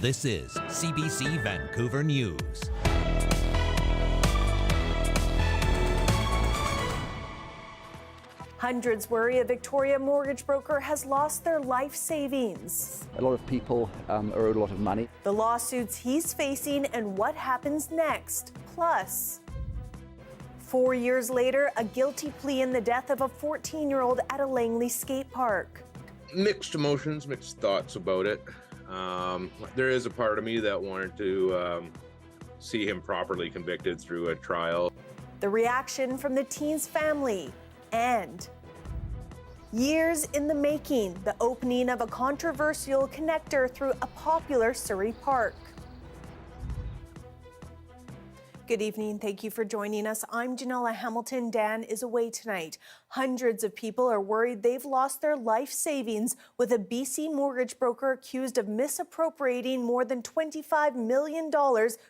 This is CBC Vancouver News. Hundreds worry a Victoria mortgage broker has lost their life savings. A lot of people are owed a lot of money. The lawsuits he's facing and what happens next. Plus, 4 years later, a guilty plea in the death of a 14-year-old at a Langley skate park. Mixed emotions, mixed thoughts about it. There is a part of me that wanted to see him properly convicted through a trial. The reaction from the teen's family, and years in the making, the opening of a controversial connector through a popular Surrey park. Good evening. Thank you for joining us. I'm Janella Hamilton. Dan is away tonight. Hundreds of people are worried they've lost their life savings with a BC mortgage broker accused of misappropriating more than $25 million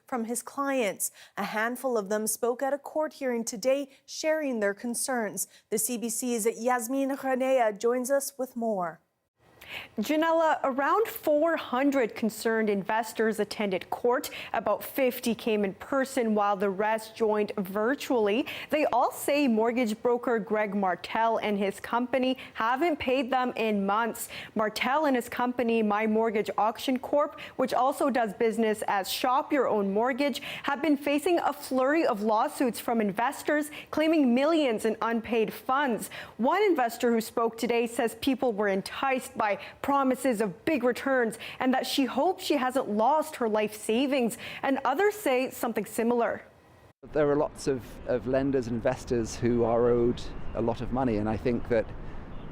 from his clients. A handful of them spoke at a court hearing today, sharing their concerns. The CBC's Yasmin Khanea joins us with more. Janella, around 400 concerned investors attended court. About 50 came in person while the rest joined virtually. They all say mortgage broker Greg Martel and his company haven't paid them in months. Martel and his company, My Mortgage Auction Corp., which also does business as Shop Your Own Mortgage, have been facing a flurry of lawsuits from investors claiming millions in unpaid funds. One investor who spoke today says people were enticed by promises of big returns and that she hopes she hasn't lost her life savings, and others say something similar. There are lots of lenders and investors who are owed a lot of money, and I think that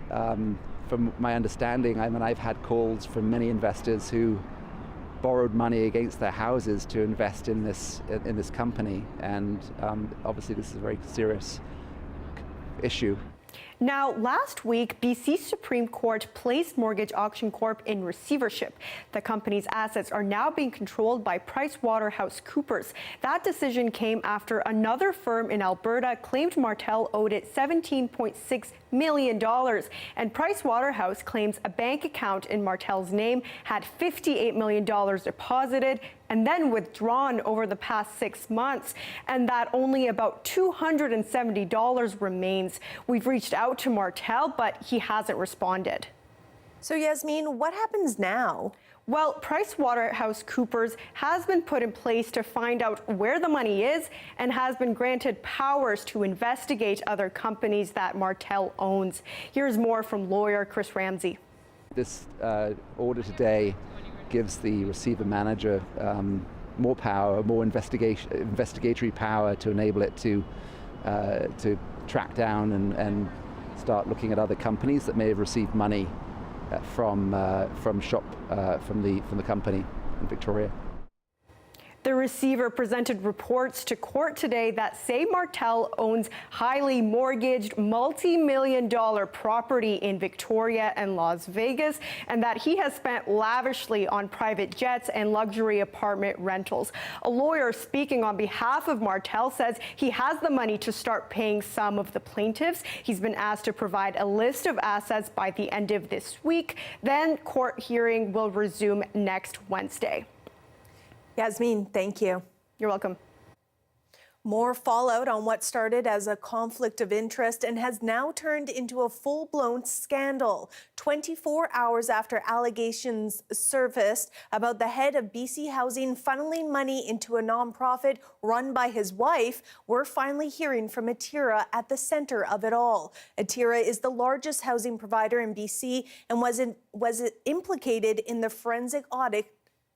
from my understanding, I've had calls from many investors who borrowed money against their houses to invest in this company, and obviously this is a very serious issue. Now, last week, BC Supreme Court placed Mortgage Auction Corp in receivership. The company's assets are now being controlled by PricewaterhouseCoopers. That decision came after another firm in Alberta claimed Martel owed it $17.6 million. And Pricewaterhouse claims a bank account in Martel's name had $58 million deposited and then withdrawn over the past 6 months, and that only about $270 remains. We've reached out to Martel, but he hasn't responded. So Yasmin, what happens now? Well, PricewaterhouseCoopers has been put in place to find out where the money is and has been granted powers to investigate other companies that Martel owns. Here's more from lawyer Chris Ramsey. This order today gives the receiver manager more power, more investigatory power to enable it to track down and start looking at other companies that may have received money from the company in Victoria. The receiver presented reports to court today that say Martel owns highly mortgaged multi-million-dollar property in Victoria and Las Vegas, and that he has spent lavishly on private jets and luxury apartment rentals. A lawyer speaking on behalf of Martel says he has the money to start paying some of the plaintiffs. He's been asked to provide a list of assets by the end of this week. Then court hearing will resume next Wednesday. Yasmin, thank you. You're welcome. More fallout on what started as a conflict of interest and has now turned into a full-blown scandal. 24 hours after allegations surfaced about the head of BC Housing funneling money into a nonprofit run by his wife, we're finally hearing from Atira at the center of it all. Atira is the largest housing provider in BC and was implicated in the forensic audit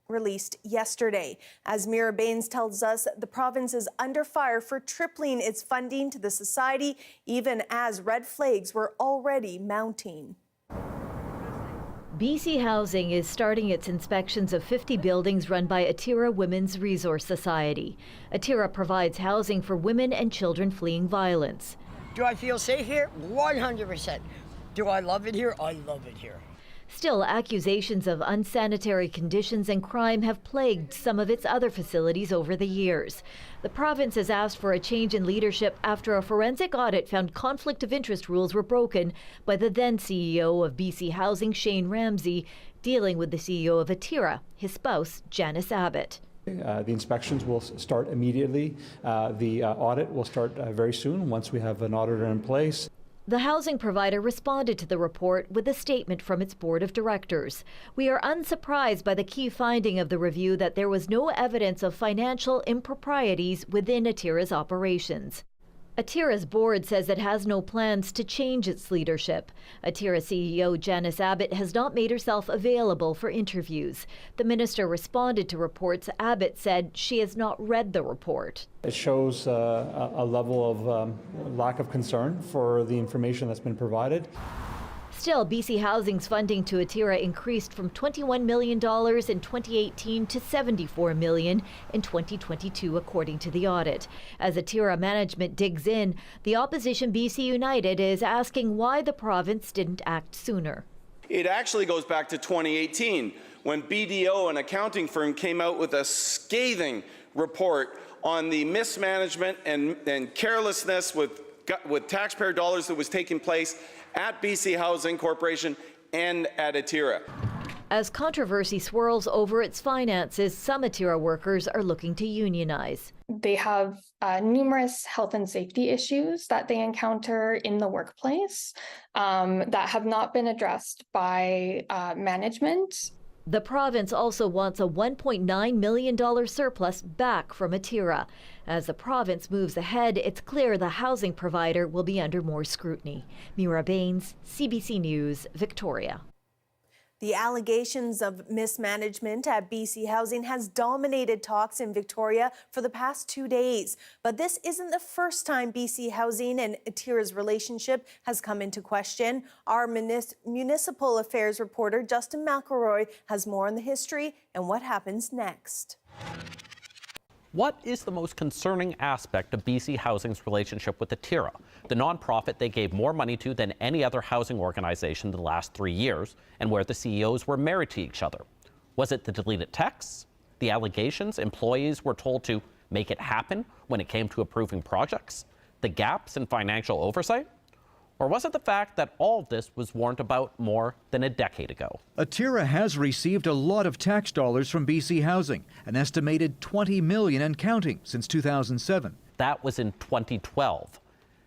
released yesterday. As Mira Baines tells us, the province is under fire for tripling its funding to the society, even as red flags were already mounting. BC Housing is starting its inspections of 50 buildings run by Atira Women's Resource Society. Atira provides housing for women and children fleeing violence. Do I feel safe here? 100%. Do I love it here? I love it here. Still, accusations of unsanitary conditions and crime have plagued some of its other facilities over the years. The province has asked for a change in leadership after a forensic audit found conflict of interest rules were broken by the then CEO of BC Housing, Shane Ramsey, dealing with the CEO of Atira, his spouse, Janice Abbott. The inspections will start immediately. The audit will start very soon once we have an auditor in place. The housing provider responded to the report with a statement from its board of directors. We are unsurprised by the key finding of the review that there was no evidence of financial improprieties within Atira's operations. Atira's board says it has no plans to change its leadership. Atira CEO Janice Abbott has not made herself available for interviews. The minister responded to reports. Abbott said she has not read the report. It shows a level of lack of concern for the information that's been provided. Still, BC Housing's funding to Atira increased from $21 million in 2018 to $74 million in 2022, according to the audit. As Atira management digs in, the opposition BC United is asking why the province didn't act sooner. It actually goes back to 2018 when BDO, an accounting firm, came out with a scathing report on the mismanagement and carelessness with taxpayer dollars that was taking place at BC Housing Corporation and at Atira. As controversy swirls over its finances, some Atira workers are looking to unionize. They have numerous health and safety issues that they encounter in the workplace that have not been addressed by management. The province also wants a $1.9 million surplus back from Atira. As the province moves ahead, it's clear the housing provider will be under more scrutiny. Mira Baines, CBC News, Victoria. The allegations of mismanagement at BC Housing has dominated talks in Victoria for the past 2 days. But this isn't the first time BC Housing and Atira's relationship has come into question. Our municipal affairs reporter, Justin McElroy, has more on the history and what happens next. What is the most concerning aspect of BC Housing's relationship with Atira, the nonprofit they gave more money to than any other housing organization in the last 3 years, and where the CEOs were married to each other? Was it the deleted texts, the allegations employees were told to make it happen when it came to approving projects, the gaps in financial oversight? Or was it the fact that all of this was warned about more than a decade ago? Atira has received a lot of tax dollars from BC Housing, an estimated $20 million and counting since 2007. That was in 2012.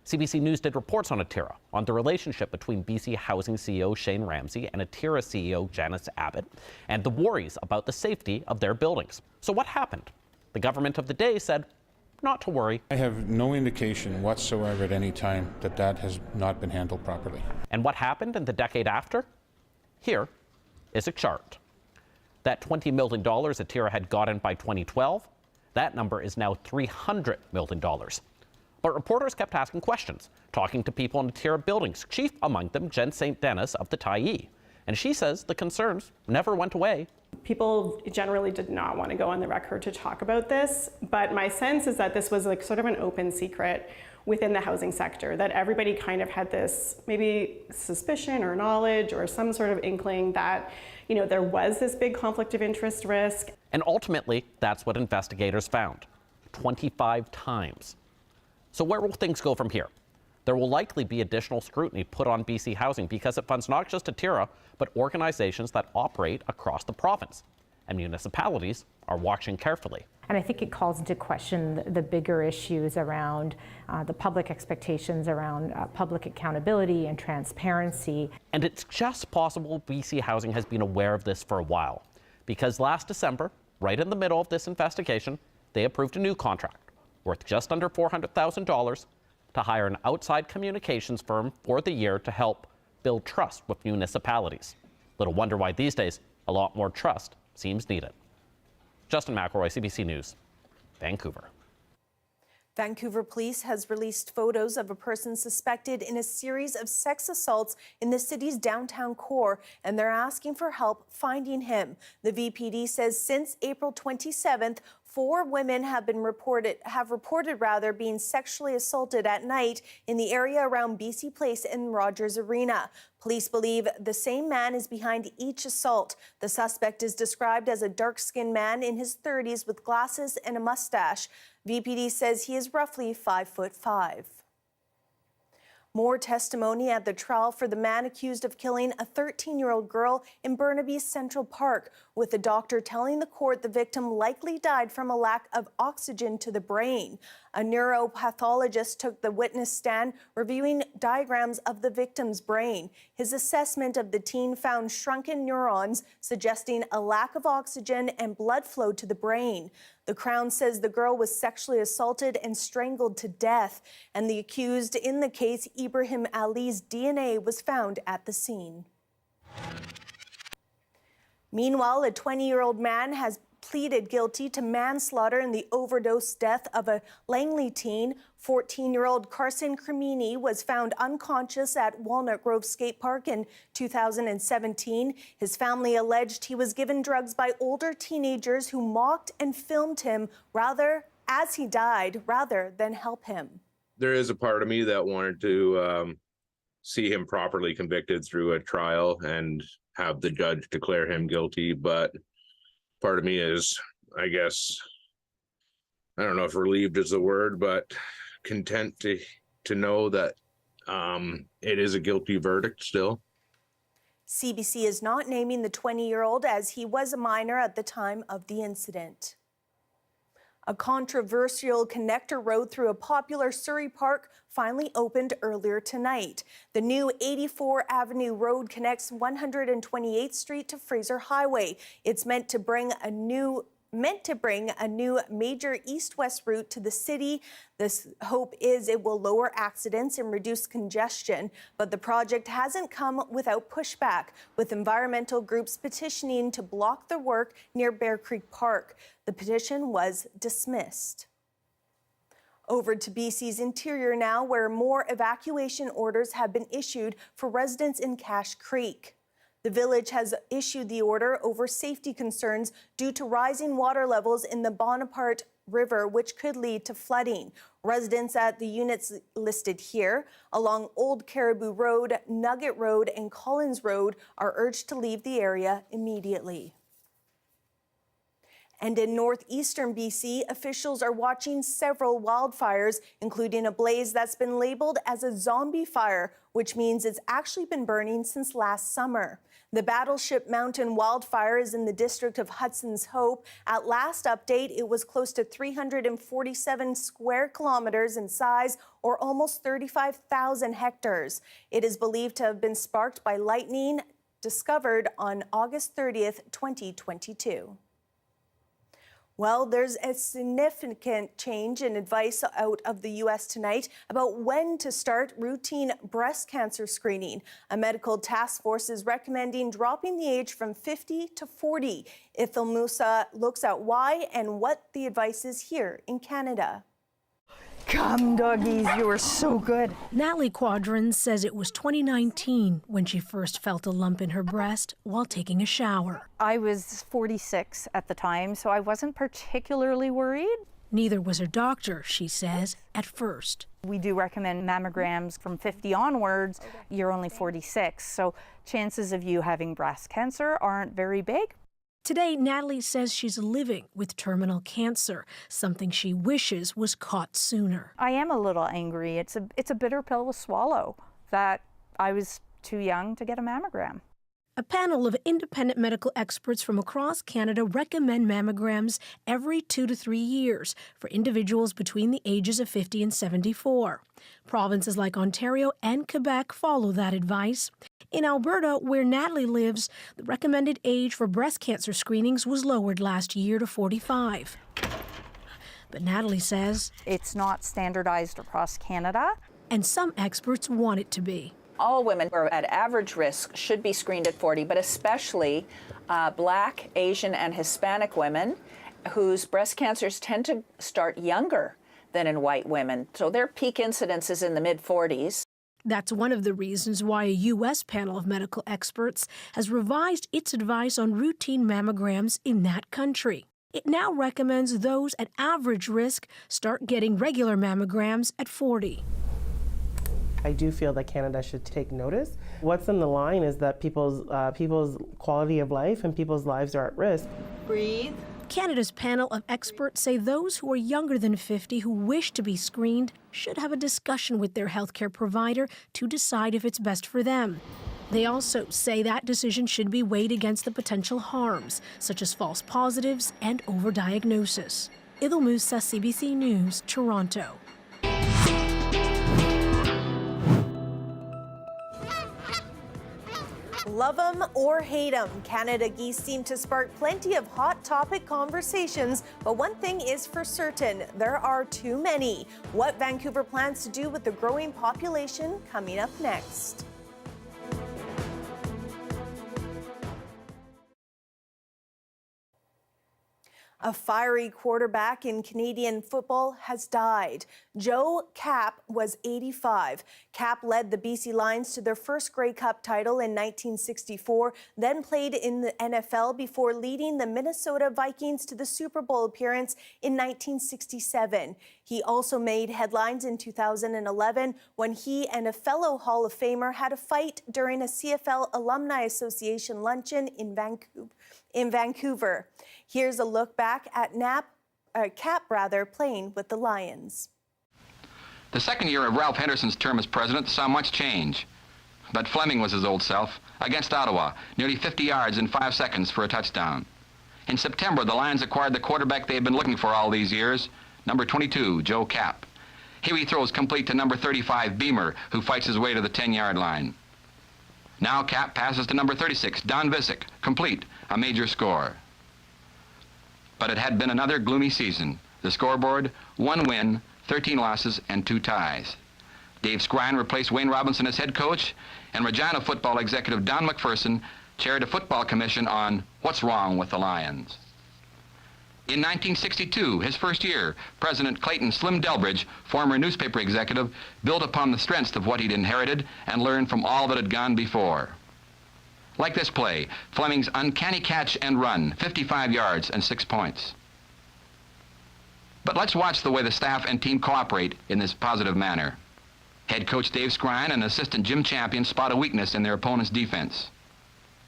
CBC News did reports on Atira, on the relationship between BC Housing CEO Shane Ramsey and Atira CEO Janice Abbott, and the worries about the safety of their buildings. So what happened? The government of the day said, not to worry. I have no indication whatsoever at any time that that has not been handled properly. And what happened in the decade after? Here is a chart. That $20 million Atira had gotten by 2012, that number is now $300 million. But reporters kept asking questions, talking to people in Atira buildings, chief among them Jen St. Dennis of the Tyee. And she says the concerns never went away. People generally did not want to go on the record to talk about this, but my sense is that this was like sort of an open secret within the housing sector, that everybody kind of had this maybe suspicion or knowledge or some sort of inkling that, you know, there was this big conflict of interest risk. And ultimately, that's what investigators found, 25 times. So where will things go from here? There will likely be additional scrutiny put on BC Housing because it funds not just Atira, but organizations that operate across the province. And municipalities are watching carefully. And I think it calls into question the bigger issues around the public expectations around public accountability and transparency. And it's just possible BC Housing has been aware of this for a while, because last December, right in the middle of this investigation, they approved a new contract worth just under $400,000 to hire an outside communications firm for the year to help build trust with municipalities. Little wonder why these days a lot more trust seems needed. Justin McElroy, CBC News, Vancouver. Vancouver Police has released photos of a person suspected in a series of sex assaults in the city's downtown core, and they're asking for help finding him. The VPD says since April 27th, 4 women have reported being sexually assaulted at night in the area around BC Place and Rogers Arena. Police believe the same man is behind each assault. The suspect is described as a dark-skinned man in his 30s with glasses and a mustache. VPD says he is roughly 5'5". More testimony at the trial for the man accused of killing a 13-year-old girl in Burnaby's Central Park, with the doctor telling the court the victim likely died from a lack of oxygen to the brain. A neuropathologist took the witness stand, reviewing diagrams of the victim's brain. His assessment of the teen found shrunken neurons, suggesting a lack of oxygen and blood flow to the brain. The Crown says the girl was sexually assaulted and strangled to death, and the accused in the case, Ibrahim Ali's DNA, was found at the scene. Meanwhile, a 20-year-old man has pleaded guilty to manslaughter in the overdose death of a Langley teen. 14-year-old Carson Cremini was found unconscious at Walnut Grove Skate Park in 2017. His family alleged he was given drugs by older teenagers who mocked and filmed him as he died rather than help him. There is a part of me that wanted to see him properly convicted through a trial and have the judge declare him guilty, but part of me is, I guess, I don't know if relieved is the word, but content to know that it is a guilty verdict still. CBC is not naming the 20-year-old as he was a minor at the time of the incident. A controversial connector road through a popular Surrey park finally opened earlier tonight. The new 84 Avenue Road connects 128th Street to Fraser Highway. It's meant to bring a new major east-west route to the city. This hope is it will lower accidents and reduce congestion, but the project hasn't come without pushback, with environmental groups petitioning to block the work near Bear Creek Park. The petition was dismissed. Over to BC's interior now, where more evacuation orders have been issued for residents in Cache Creek. The village has issued the order over safety concerns due to rising water levels in the Bonaparte River, which could lead to flooding. Residents at the units listed here along Old Caribou Road, Nugget Road, and Collins Road are urged to leave the area immediately. And in northeastern BC, officials are watching several wildfires, including a blaze that's been labeled as a zombie fire, which means it's actually been burning since last summer. The Battleship Mountain wildfire is in the district of Hudson's Hope. At last update, it was close to 347 square kilometers in size, or almost 35,000 hectares. It is believed to have been sparked by lightning discovered on August 30th, 2022. Well, there's a significant change in advice out of the U.S. tonight about when to start routine breast cancer screening. A medical task force is recommending dropping the age from 50 to 40. Ithil Musa looks at why and what the advice is here in Canada. Come, doggies, you are so good. Natalie Quadron says it was 2019 when she first felt a lump in her breast while taking a shower. I was 46 at the time, so I wasn't particularly worried. Neither was her doctor, she says, at first. We do recommend mammograms from 50 onwards. You're only 46, so chances of you having breast cancer aren't very big. Today, Natalie says she's living with terminal cancer, something she wishes was caught sooner. I am a little angry. It's a bitter pill to swallow that I was too young to get a mammogram. A panel of independent medical experts from across Canada recommend mammograms every 2 to 3 years for individuals between the ages of 50 and 74. Provinces like Ontario and Quebec follow that advice. In Alberta, where Natalie lives, the recommended age for breast cancer screenings was lowered last year to 45. But Natalie says it's not standardized across Canada, and some experts want it to be. All women who are at average risk should be screened at 40, but especially Black, Asian, and Hispanic women whose breast cancers tend to start younger than in white women. So their peak incidence is in the mid-40s. That's one of the reasons why a U.S. panel of medical experts has revised its advice on routine mammograms in that country. It now recommends those at average risk start getting regular mammograms at 40. I do feel that Canada should take notice. What's on the line is that people's quality of life and people's lives are at risk. Breathe. Canada's panel of experts say those who are younger than 50 who wish to be screened should have a discussion with their healthcare provider to decide if it's best for them. They also say that decision should be weighed against the potential harms, such as false positives and overdiagnosis. Idil Musa, CBC News, Toronto. Love 'em or hate 'em, Canada geese seem to spark plenty of hot topic conversations, but one thing is for certain, there are too many. What Vancouver plans to do with the growing population coming up next. A fiery quarterback in Canadian football has died. Joe Kapp was 85. Kapp led the BC Lions to their first Grey Cup title in 1964, then played in the NFL before leading the Minnesota Vikings to the Super Bowl appearance in 1967. He also made headlines in 2011 when he and a fellow Hall of Famer had a fight during a CFL Alumni Association luncheon in Vancouver. Here's a look back at Kapp playing with the Lions. The second year of Ralph Henderson's term as president saw much change. But Fleming was his old self against Ottawa, nearly 50 yards in 5 seconds for a touchdown. In September, the Lions acquired the quarterback they had been looking for all these years, number 22, Joe Kapp. Here he throws complete to number 35, Beamer, who fights his way to the 10-yard line. Now Kapp passes to number 36, Don Visick, complete, a major score. But it had been another gloomy season. The scoreboard, 1 win, 13 losses, and 2 ties. Dave Scrine replaced Wayne Robinson as head coach, and Regina football executive Don McPherson chaired a football commission on what's wrong with the Lions. In 1962, his first year, President Clayton Slim Delbridge, former newspaper executive, built upon the strengths of what he'd inherited and learned from all that had gone before. Like this play, Fleming's uncanny catch and run, 55 yards and 6 points. But let's watch the way the staff and team cooperate in this positive manner. Head coach Dave Scrine and assistant Jim Champion spot a weakness in their opponent's defense.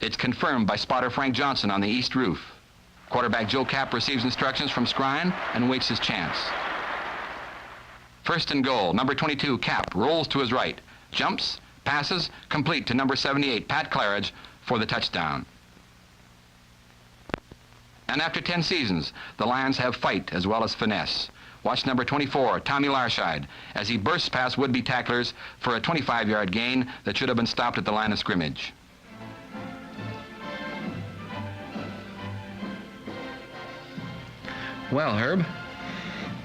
It's confirmed by spotter Frank Johnson on the east roof. Quarterback Joe Kapp receives instructions from Scrine and waits his chance. First and goal, number 22, Kapp rolls to his right, jumps, passes, complete to number 78, Pat Claridge, for the touchdown. And after 10 seasons, the Lions have fight as well as finesse. Watch number 24, Tommy Larscheid, as he bursts past would-be tacklers for a 25-yard gain that should have been stopped at the line of scrimmage. Well, Herb,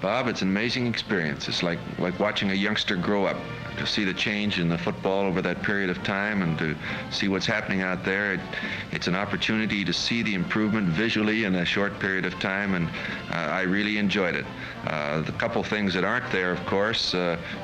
Bob, it's an amazing experience. It's like watching a youngster grow up. To see the change in the football over that period of time and to see what's happening out there, it's an opportunity to see the improvement visually in a short period of time, and I really enjoyed it. The couple things that aren't there, of course,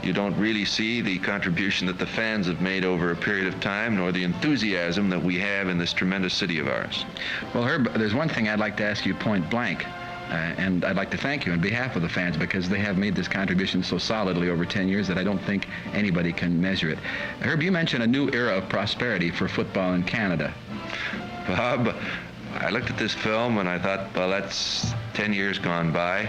you don't really see the contribution that the fans have made over a period of time, nor the enthusiasm that we have in this tremendous city of ours. Well, Herb, there's one thing I'd like to ask you point blank. And I'd like to thank you on behalf of the fans because they have made this contribution so solidly over 10 years that I don't think anybody can measure it. Herb, you mentioned a new era of prosperity for football in Canada. Bob, I looked at this film and I thought, well, that's 10 years gone by.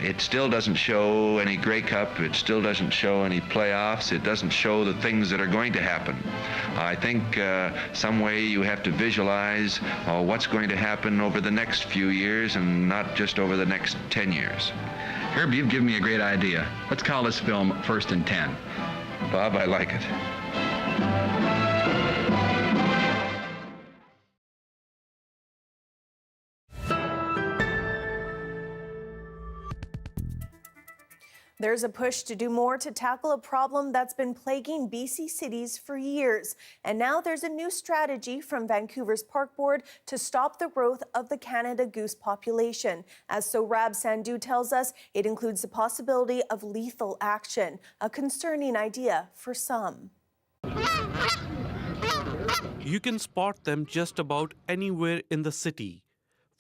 It still doesn't show any Grey Cup. It still doesn't show any playoffs. It doesn't show the things that are going to happen. I think some way you have to visualize what's going to happen over the next few years and not just over the next 10 years. Herb, you've given me a great idea. Let's call this film First and 10. Bob, I like it. There's a push to do more to tackle a problem that's been plaguing BC cities for years. And now there's a new strategy from Vancouver's Park Board to stop the growth of the Canada goose population. As Sohrab Sandhu tells us, it includes the possibility of lethal action, a concerning idea for some. You can spot them just about anywhere in the city.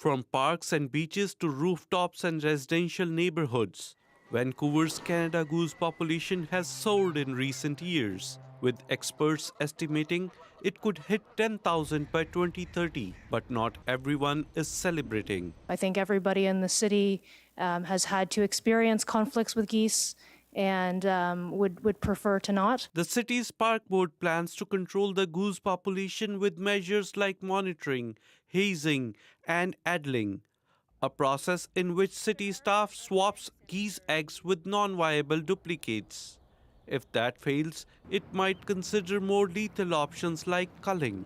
from parks and beaches to rooftops and residential neighborhoods. Vancouver's Canada goose population has soared in recent years, with experts estimating it could hit 10,000 by 2030, but not everyone is celebrating. I think everybody in the city has had to experience conflicts with geese and would prefer to not. The city's park board plans to control the goose population with measures like monitoring, hazing, and addling, a process in which city staff swaps geese eggs with non-viable duplicates. If that fails, it might consider more lethal options like culling,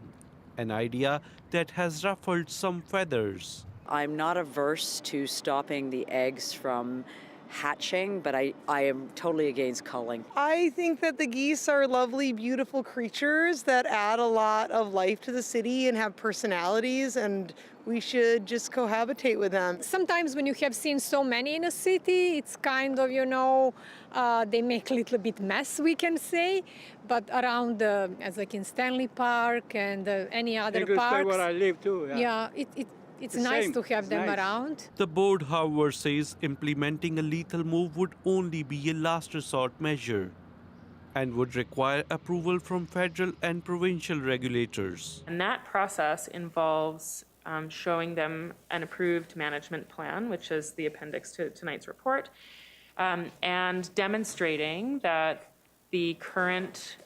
an idea that has ruffled some feathers. I'm not averse to stopping the eggs from hatching, but I am totally against culling. I think that the geese are lovely, beautiful creatures that add a lot of life to the city and have personalities, and we should just cohabitate with them. Sometimes when you have seen so many in a city, it's kind of, they make a little bit mess, we can say. But around, as like in Stanley Park and any other parks. Where I live too. Yeah, it's nice to have them around. The board, however, says implementing a lethal move would only be a last resort measure and would require approval from federal and provincial regulators. And that process involves showing them an approved management plan, which is the appendix to tonight's report, and demonstrating that the current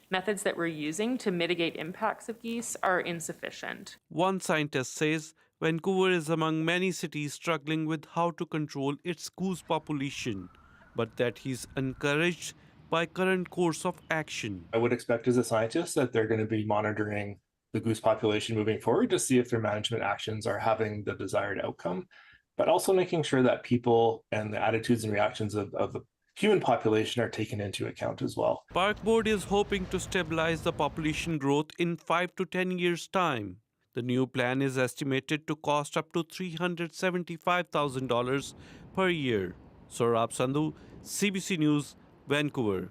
methods that we're using to mitigate impacts of geese are insufficient. One scientist says Vancouver is among many cities struggling with how to control its goose population, but that he's encouraged by current course of action. I would expect as a scientist that they're going to be monitoring the goose population moving forward to see if their management actions are having the desired outcome, but also making sure that people and the attitudes and reactions of the human population are taken into account as well. Park Board is hoping to stabilize the population growth in 5 to 10 years' time. The new plan is estimated to cost up to $375,000 per year. Saurabh Sandhu, CBC News, Vancouver.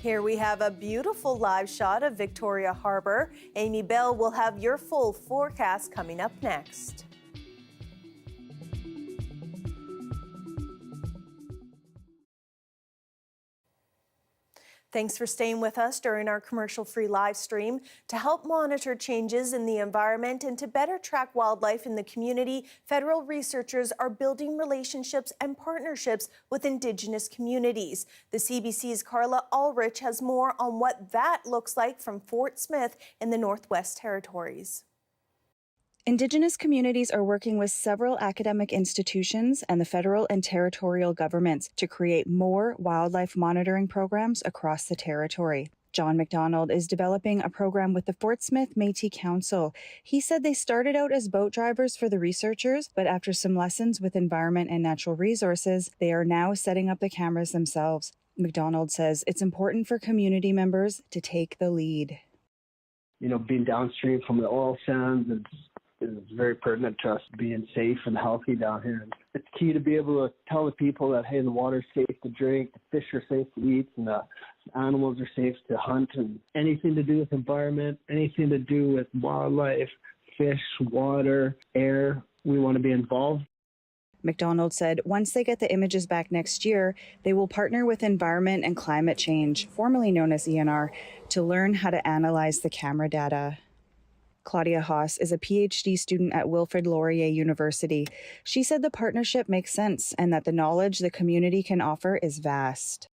Here we have a beautiful live shot of Victoria Harbour. Amy Bell will have your full forecast coming up next. Thanks for staying with us during our commercial-free live stream. To help monitor changes in the environment and to better track wildlife in the community, federal researchers are building relationships and partnerships with Indigenous communities. The CBC's Carla Ulrich has more on what that looks like from Fort Smith in the Northwest Territories. Indigenous communities are working with several academic institutions and the federal and territorial governments to create more wildlife monitoring programs across the territory. John McDonald is developing a program with the Fort Smith Métis Council. He said they started out as boat drivers for the researchers, but after some lessons with environment and natural resources, they are now setting up the cameras themselves. McDonald says it's important for community members to take the lead. Being downstream from the oil sands is very pertinent to us being safe and healthy down here. And it's key to be able to tell the people that, hey, the water's safe to drink, the fish are safe to eat, and the animals are safe to hunt, and anything to do with environment, anything to do with wildlife, fish, water, air, we want to be involved. McDonald said once they get the images back next year, they will partner with Environment and Climate Change, formerly known as ENR, to learn how to analyze the camera data. Claudia Haas is a PhD student at Wilfrid Laurier University. She said the partnership makes sense and that the knowledge the community can offer is vast.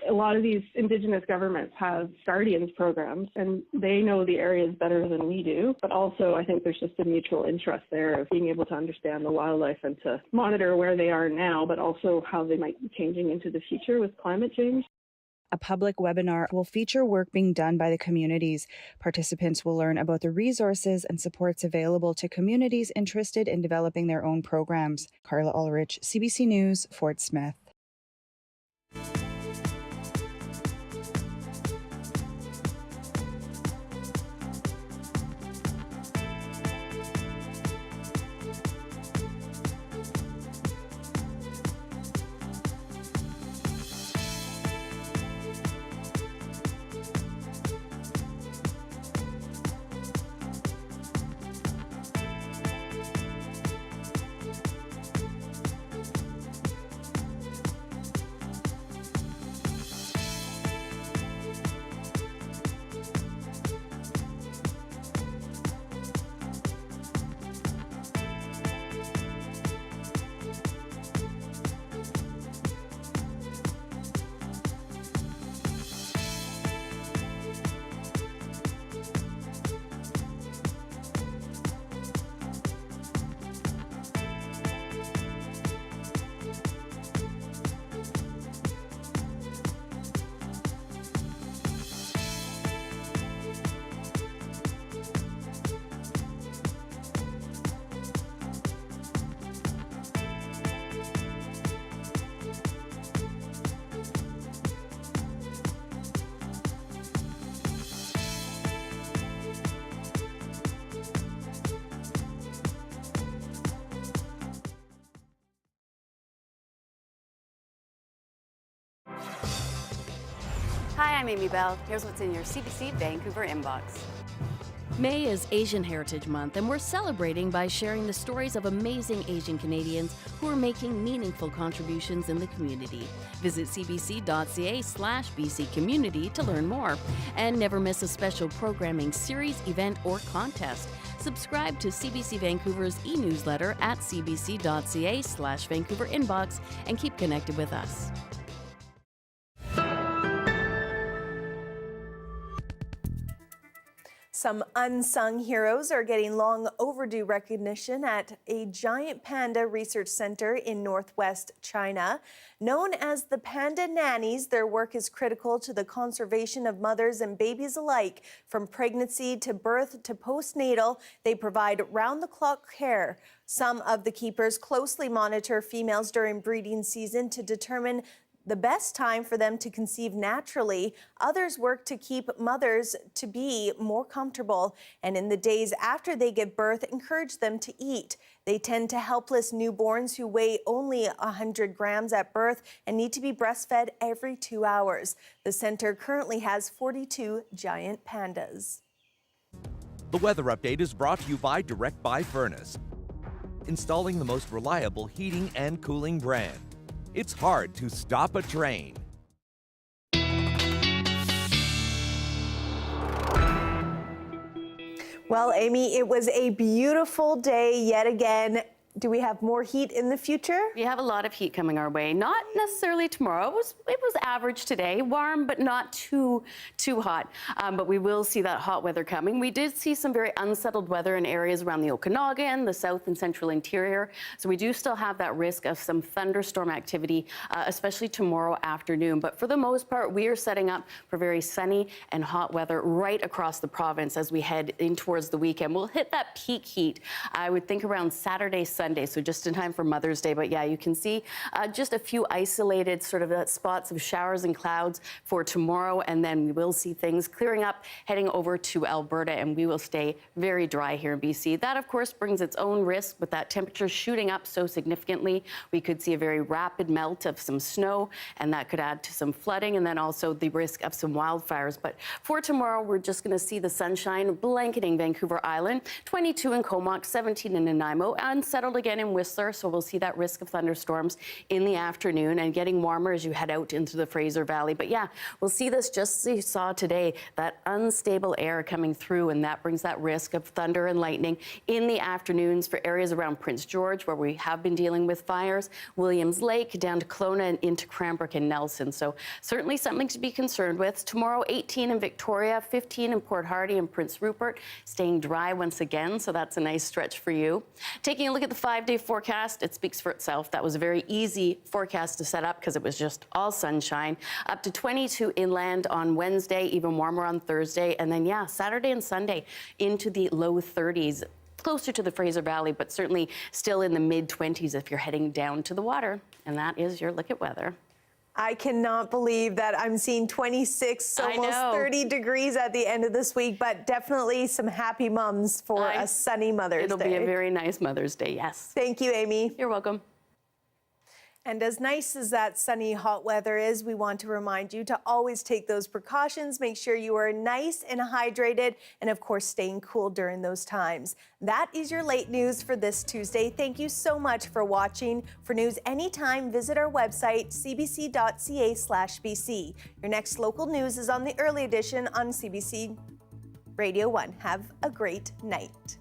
A lot of these Indigenous governments have guardians programs, and they know the areas better than we do. But also, I think there's just a mutual interest there of being able to understand the wildlife and to monitor where they are now, but also how they might be changing into the future with climate change. A public webinar will feature work being done by the communities. Participants will learn about the resources and supports available to communities interested in developing their own programs. Carla Ulrich, CBC News, Fort Smith. Hi, I'm Amy Bell. Here's what's in your CBC Vancouver inbox. May is Asian Heritage Month, and we're celebrating by sharing the stories of amazing Asian Canadians who are making meaningful contributions in the community. Visit cbc.ca/BC Community to learn more. And never miss a special programming series, event, or contest. Subscribe to CBC Vancouver's e-newsletter at cbc.ca/Vancouver inbox and keep connected with us. Some unsung heroes are getting long overdue recognition at a giant panda research center in northwest China. Known as the Panda Nannies, their work is critical to the conservation of mothers and babies alike. From pregnancy to birth to postnatal, they provide round-the-clock care. Some of the keepers closely monitor females during breeding season to determine the best time for them to conceive naturally. Others work to keep mothers to be more comfortable, and in the days after they give birth, encourage them to eat. They tend to helpless newborns who weigh only 100 grams at birth and need to be breastfed every 2 hours. The center currently has 42 giant pandas. The weather update is brought to you by Direct Buy Furnace, installing the most reliable heating and cooling brand. It's hard to stop a train. Well, Amy, it was a beautiful day yet again. Do we have more heat in the future? We have a lot of heat coming our way. Not necessarily tomorrow. It was average today, warm but not too hot. But we will see that hot weather coming. We did see some very unsettled weather in areas around the Okanagan, the south and central interior. So we do still have that risk of some thunderstorm activity, especially tomorrow afternoon. But for the most part, we are setting up for very sunny and hot weather right across the province as we head in towards the weekend. We'll hit that peak heat, I would think, around Saturday, Sunday, so just in time for Mother's Day. But yeah, you can see just a few isolated sort of spots of showers and clouds for tomorrow, and then we will see things clearing up heading over to Alberta, and we will stay very dry here in BC. That, of course, brings its own risk with that temperature shooting up so significantly. We could see a very rapid melt of some snow, and that could add to some flooding, and then also the risk of some wildfires. But for tomorrow, we're just going to see the sunshine blanketing Vancouver Island, 22 in Comox, 17 in Nanaimo, unsettled again in Whistler, so we'll see that risk of thunderstorms in the afternoon and getting warmer as you head out into the Fraser Valley. But yeah, we'll see this just as you saw today, that unstable air coming through, and that brings that risk of thunder and lightning in the afternoons for areas around Prince George, where we have been dealing with fires, Williams Lake, down to Kelowna and into Cranbrook and Nelson. So certainly something to be concerned with. Tomorrow, 18 in Victoria, 15 in Port Hardy and Prince Rupert, staying dry once again, so that's a nice stretch for you. Taking a look at the 5-day forecast, it speaks for itself. That was a very easy forecast to set up because it was just all sunshine. Up to 22 inland on Wednesday, even warmer on Thursday. And then, yeah, Saturday and Sunday into the low 30s, closer to the Fraser Valley, but certainly still in the mid-20s if you're heading down to the water. And that is your look at weather. I cannot believe that I'm seeing 26, almost 30 degrees at the end of this week, but definitely some happy mums for a sunny Mother's Day. It'll be a very nice Mother's Day, yes. Thank you, Amy. You're welcome. And as nice as that sunny, hot weather is, we want to remind you to always take those precautions. Make sure you are nice and hydrated, and of course, staying cool during those times. That is your late news for this Tuesday. Thank you so much for watching. For news anytime, visit our website, cbc.ca/BC. Your next local news is on the early edition on CBC Radio 1. Have a great night.